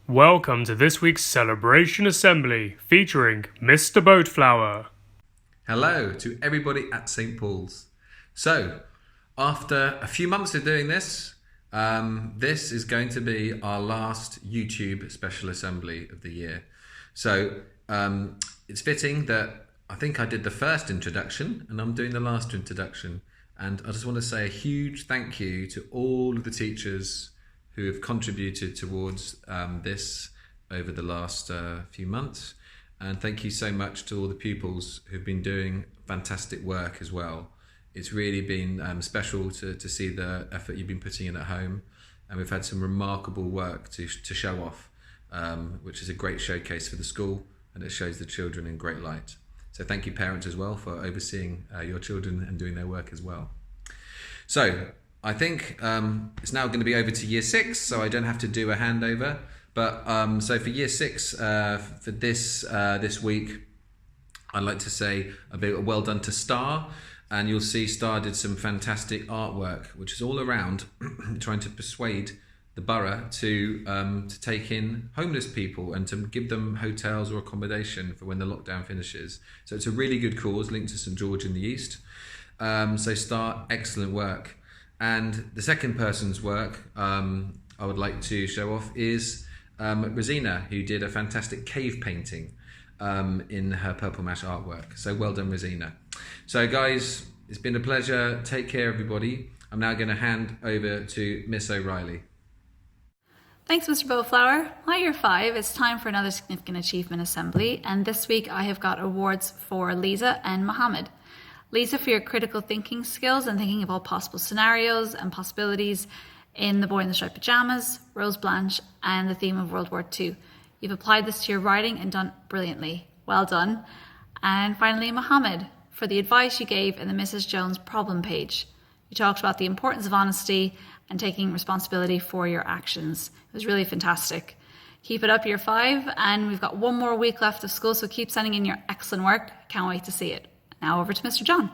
Welcome to this week's Celebration Assembly featuring Mr. Boatflower. Hello to everybody at St. Paul's. So, after a few months of doing this, this is going to be our last YouTube special assembly of the year. So, it's fitting that I think I did the first introduction and I'm doing the last introduction. And I just want to say a huge thank you to all of the teachers who have contributed towards this over the last few months. And thank you so much to all the pupils who've been doing fantastic work as well. It's really been special to see the effort you've been putting in at home. And we've had some remarkable work to show off, which is a great showcase for the school, and it shows the children in great light. So thank you parents as well for overseeing your children and doing their work as well. So I think it's now going to be over to year 6, so I don't have to do a handover. But so for year 6, for this week, I'd like to say a bit well done to Star. And you'll see Star did some fantastic artwork, which is all around trying to persuade the borough to take in homeless people and to give them hotels or accommodation for when the lockdown finishes. So it's a really good cause linked to St George in the East. So Star, excellent work. And the second person's work I would like to show off is Rosina, who did a fantastic cave painting in her Purple Mash artwork. So well done, Rosina. So guys, it's been a pleasure. Take care, everybody. I'm now going to hand over to Miss O'Reilly. Thanks, Mr. Bowflower. Hi, Year 5. It's time for another significant achievement assembly, and this week I have got awards for Lisa and Mohammed. Lisa, for your critical thinking skills and thinking of all possible scenarios and possibilities in The Boy in the Striped Pyjamas, Rose Blanche, and the theme of World War II. You've applied this to your writing and done brilliantly. Well done. And finally, Mohammed, for the advice you gave in the Mrs. Jones problem page. You talked about the importance of honesty and taking responsibility for your actions. It was really fantastic. Keep it up, Year 5, and we've got one more week left of school, so keep sending in your excellent work. Can't wait to see it. Now over to Mr. John.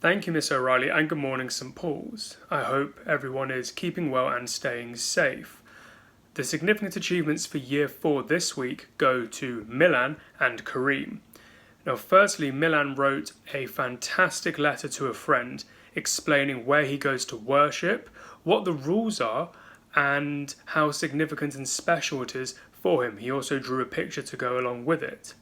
Thank you, Miss O'Reilly, and good morning, St Paul's. I hope everyone is keeping well and staying safe. The significant achievements for Year 4 this week go to Milan and Kareem. Now, firstly, Milan wrote a fantastic letter to a friend explaining where he goes to worship, what the rules are, and how significant and special it is for him. He also drew a picture to go along with it.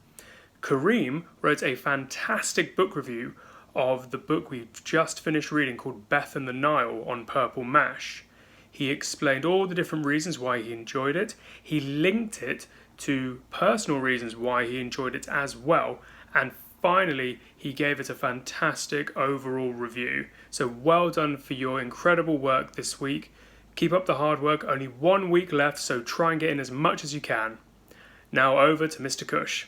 Kareem wrote a fantastic book review of the book we've just finished reading called Beth and the Nile on Purple Mash. He explained all the different reasons why he enjoyed it. He linked it to personal reasons why he enjoyed it as well. And finally, he gave it a fantastic overall review. So well done for your incredible work this week. Keep up the hard work. Only 1 week left, so try and get in as much as you can. Now over to Mr. Cush.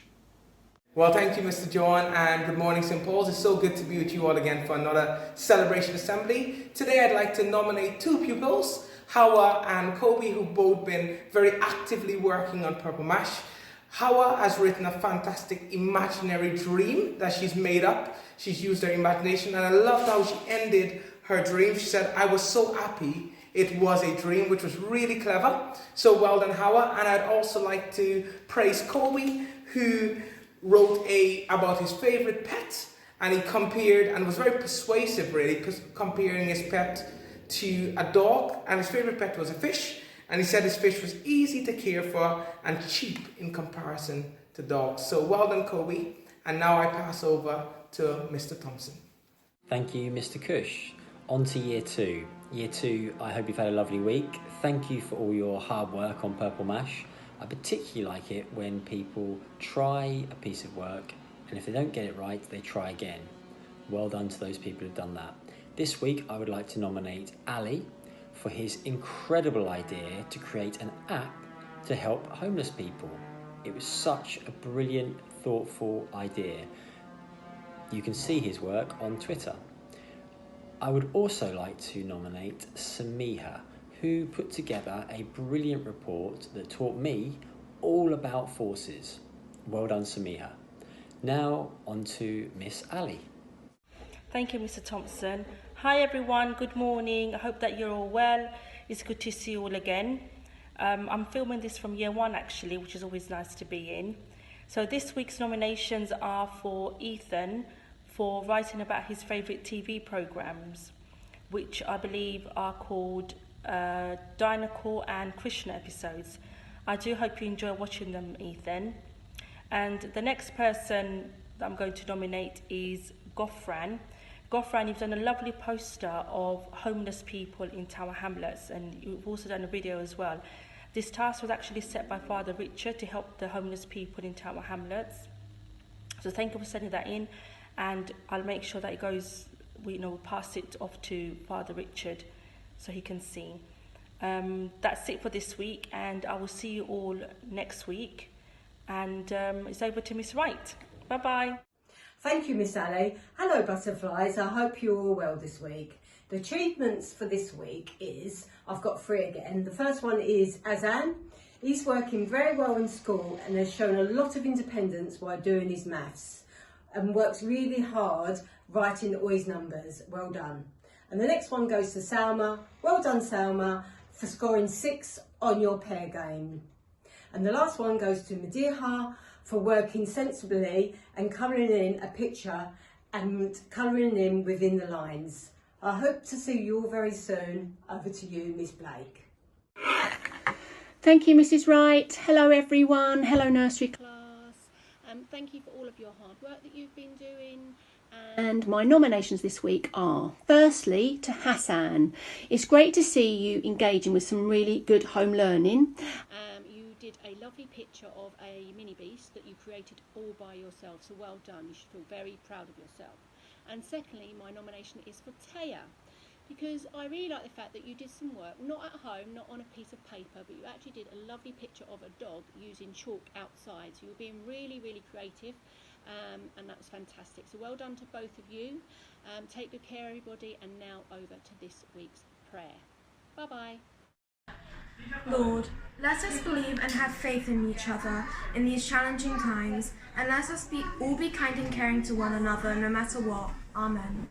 Well, thank you, Mr. John, and good morning, St. Paul's. It's so good to be with you all again for another celebration assembly. Today, I'd like to nominate 2 pupils, Hawa and Kobe, who've both been very actively working on Purple Mash. Hawa has written a fantastic imaginary dream that she's made up. She's used her imagination, and I loved how she ended her dream. She said, "I was so happy it was a dream," which was really clever. So well done, Hawa. And I'd also like to praise Kobe, who wrote about his favorite pet, and he compared, and was very persuasive really, comparing his pet to a dog, and his favorite pet was a fish, and he said his fish was easy to care for and cheap in comparison to dogs. So well done, Kobe. And now I pass over to Mr. Thompson. Thank you, Mr. Cush. On to Year 2. Year 2, I hope you've had a lovely week. Thank you for all your hard work on Purple Mash. I particularly like it when people try a piece of work, and if they don't get it right, they try again. Well done to those people who've done that. This week, I would like to nominate Ali for his incredible idea to create an app to help homeless people. It was such a brilliant, thoughtful idea. You can see his work on Twitter. I would also like to nominate Samiha, who put together a brilliant report that taught me all about forces. Well done, Samiha. Now on to Miss Ali. Thank you, Mr. Thompson. Hi everyone, good morning. I hope that you're all well. It's good to see you all again. I'm filming this from year 1 actually, which is always nice to be in. So this week's nominations are for Ethan for writing about his favourite TV programmes, which I believe are called Dinosaur and Krishna episodes. I do hope you enjoy watching them, Ethan. And the next person that I'm going to nominate is Goffran. Goffran, you've done a lovely poster of homeless people in Tower Hamlets, and you've also done a video as well. This task was actually set by Father Richard to help the homeless people in Tower Hamlets. So thank you for sending that in, and I'll make sure that it goes, we'll pass it off to Father Richard so he can see. That's it for this week, and I will see you all next week. And it's over to Miss Wright. Bye-bye. Thank you, Miss Ali. Hello, butterflies. I hope you're all well this week. The achievements for this week is, I've got 3 again. The first one is Azan. He's working very well in school and has shown a lot of independence while doing his maths and works really hard writing all his numbers. Well done. And the next one goes to Salma. Well done, Salma, for scoring 6 on your pair game. And the last one goes to Madiha for working sensibly and colouring in a picture and colouring in within the lines. I hope to see you all very soon. Over to you, Miss Blake. Thank you, Mrs. Wright. Hello, everyone. Hello, nursery class. Thank you for all of your hard work that you've been doing. And my nominations this week are, firstly, to Hassan. It's great to see you engaging with some really good home learning. You did a lovely picture of a mini beast that you created all by yourself, so well done. You should feel very proud of yourself. And secondly, my nomination is for Taya, because I really like the fact that you did some work, not at home, not on a piece of paper, but you actually did a lovely picture of a dog using chalk outside. So you were being really, really creative, and that was fantastic. So well done to both of you. Take good care, everybody, and now over to this week's prayer. Bye-bye. Lord, let us believe and have faith in each other in these challenging times, and let us all be kind and caring to one another no matter what. Amen.